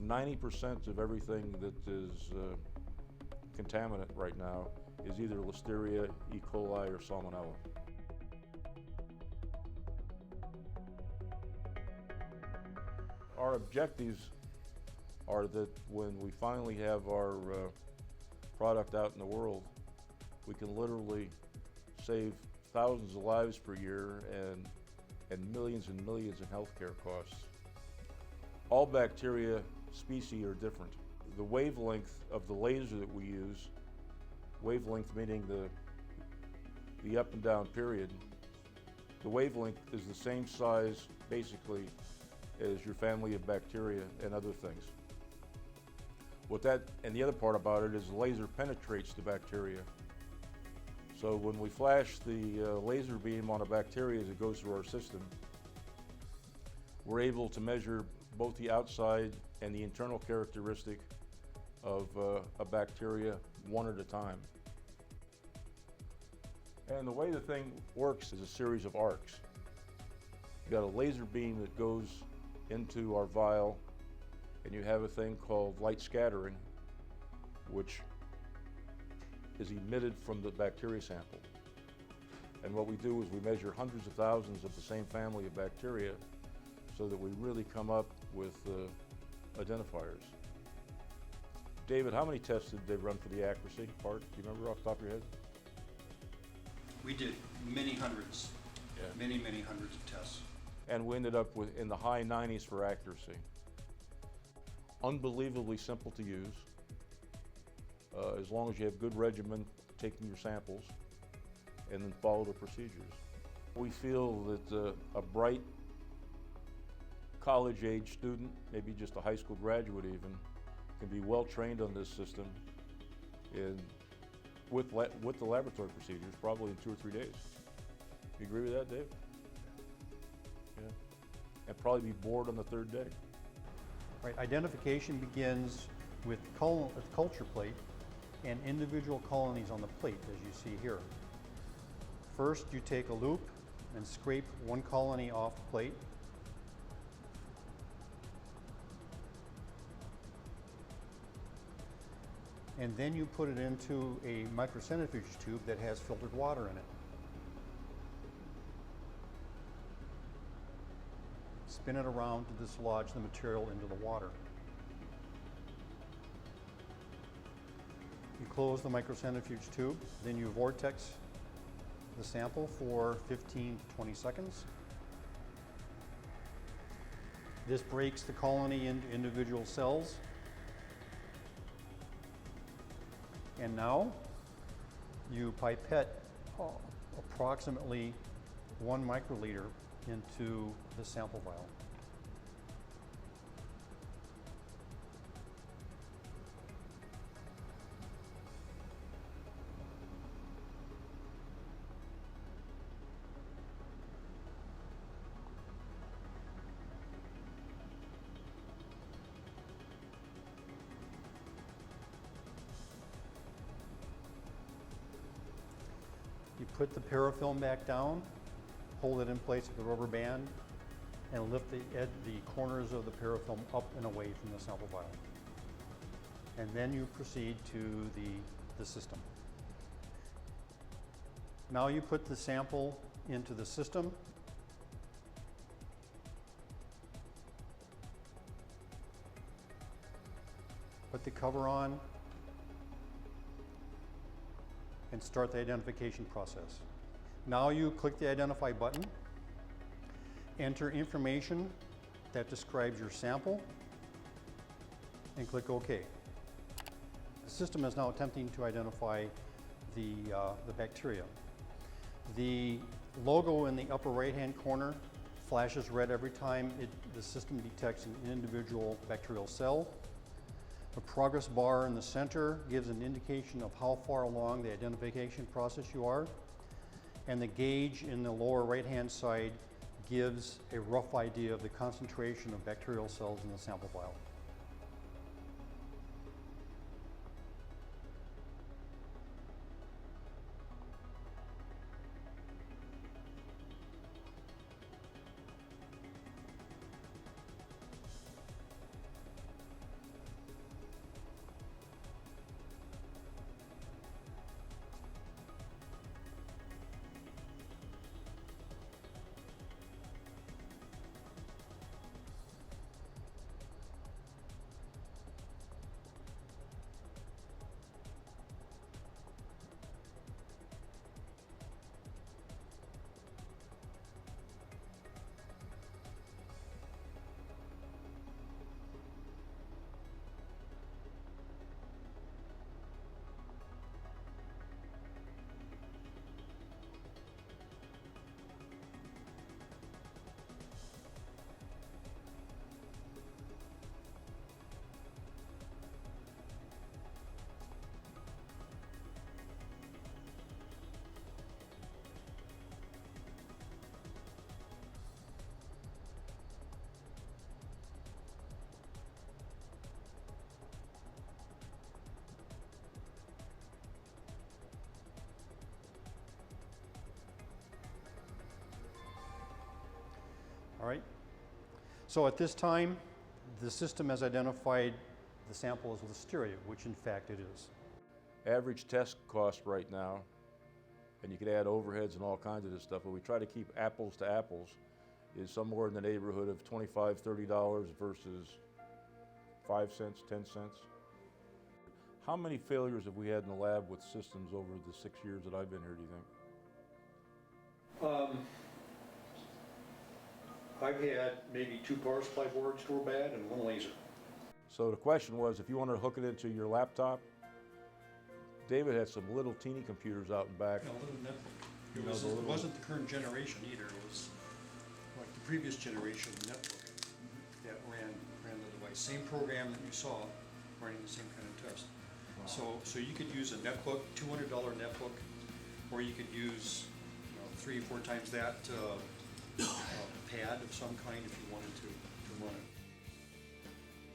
90% of everything that is contaminant right now is either Listeria, E. coli, or Salmonella. Our objectives are that when we finally have our product out in the world, we can literally save thousands of lives per year and millions and millions in healthcare costs. All bacteria species are different. The wavelength of the laser that we use, wavelength meaning the up and down period, the wavelength is the same size basically as your family of bacteria and other things. And the other part about it is the laser penetrates the bacteria. So when we flash the laser beam on a bacteria as it goes through our system, we're able to measure both the outside and the internal characteristic of a bacteria one at a time. And the way the thing works is a series of arcs. You got a laser beam that goes into our vial, and you have a thing called light scattering, which is emitted from the bacteria sample. And what we do is we measure hundreds of thousands of the same family of bacteria so that we really come up with identifiers. David, how many tests did they run for the accuracy part? Do you remember off the top of your head? We did many hundreds, yeah. many hundreds of tests. And we ended up in the high 90s for accuracy. Unbelievably simple to use. As long as you have good regimen taking your samples and then follow the procedures. We feel that a bright college-age student, maybe just a high school graduate even, can be well trained on this system with the laboratory procedures, probably in 2 or 3 days. You agree with that, Dave? Yeah. And probably be bored on the 3rd day. Right. Identification begins with culture plate and individual colonies on the plate, as you see here. First, you take a loop and scrape one colony off the plate. And then you put it into a microcentrifuge tube that has filtered water in it. Spin it around to dislodge the material into the water. You close the microcentrifuge tube, then you vortex the sample for 15 to 20 seconds. This breaks the colony into individual cells. And now you pipette approximately 1 microliter into the sample vial. You put the parafilm back down, hold it in place with a rubber band, and lift the corners of the parafilm up and away from the sample vial. And then you proceed to the system. Now you put the sample into the system. Put the cover on and start the identification process. Now you click the Identify button, enter information that describes your sample, and click OK. The system is now attempting to identify the bacteria. The logo in the upper right-hand corner flashes red every time the system detects an individual bacterial cell. The progress bar in the center gives an indication of how far along the identification process you are. And the gauge in the lower right-hand side gives a rough idea of the concentration of bacterial cells in the sample vial. So at this time, the system has identified the sample as Listeria, which in fact it is. Average test cost right now, and you could add overheads and all kinds of this stuff, but we try to keep apples to apples, is somewhere in the neighborhood of $25, $30 versus 5 cents, 10 cents. How many failures have we had in the lab with systems over the 6 years that I've been here, do you think? I've had maybe 2 power supply boards go bad and 1 laser. So the question was, if you want to hook it into your laptop, David had some little teeny computers out in back. A little netbook. You It, know, was, the it little- wasn't the current generation either. It was like the previous generation netbook that ran the device. Same program that you saw running the same kind of test. So you could use a netbook, $200 netbook, or you could use 3 or 4 times that pad of some kind if you wanted to run it.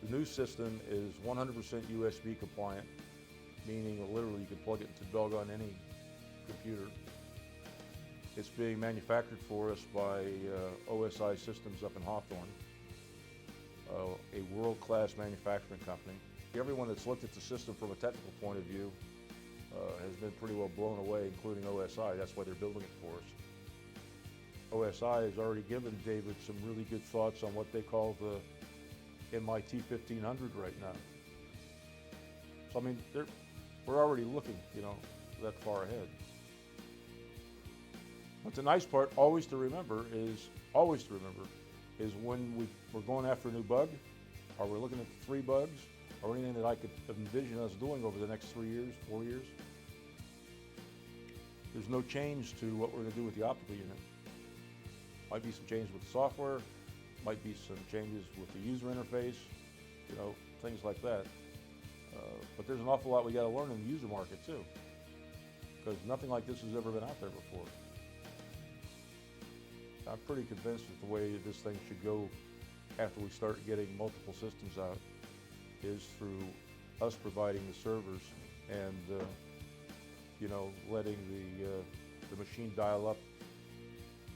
The new system is 100% USB compliant, meaning literally you can plug it into doggone any computer. It's being manufactured for us by OSI Systems up in Hawthorne, a world-class manufacturing company. Everyone that's looked at the system from a technical point of view has been pretty well blown away, including OSI. That's why they're building it for us. OSI has already given David some really good thoughts on what they call the MIT 1500 right now. So I mean, we're already looking, that far ahead. But the nice part, always to remember, is when we're going after a new bug, or we're looking at 3 bugs, or anything that I could envision us doing over the next 3 years, 4 years, there's no change to what we're going to do with the optical unit. Might be some changes with the software, might be some changes with the user interface, things like that. But there's an awful lot we got to learn in the user market too, because nothing like this has ever been out there before. I'm pretty convinced that the way this thing should go after we start getting multiple systems out is through us providing the servers and letting the machine dial up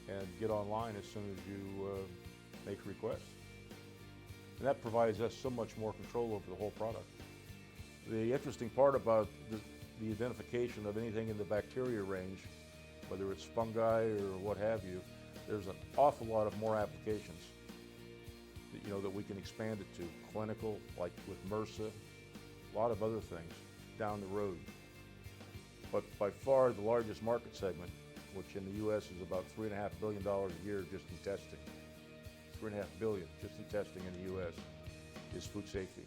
and get online as soon as you make a request. And that provides us so much more control over the whole product. The interesting part about the identification of anything in the bacteria range, whether it's fungi or what have you, there's an awful lot of more applications that we can expand it to. Clinical, like with MRSA, a lot of other things down the road. But by far the largest market segment, which in the U.S. is about $3.5 billion a year just in testing. $3.5 billion just in testing in the U.S. is food safety.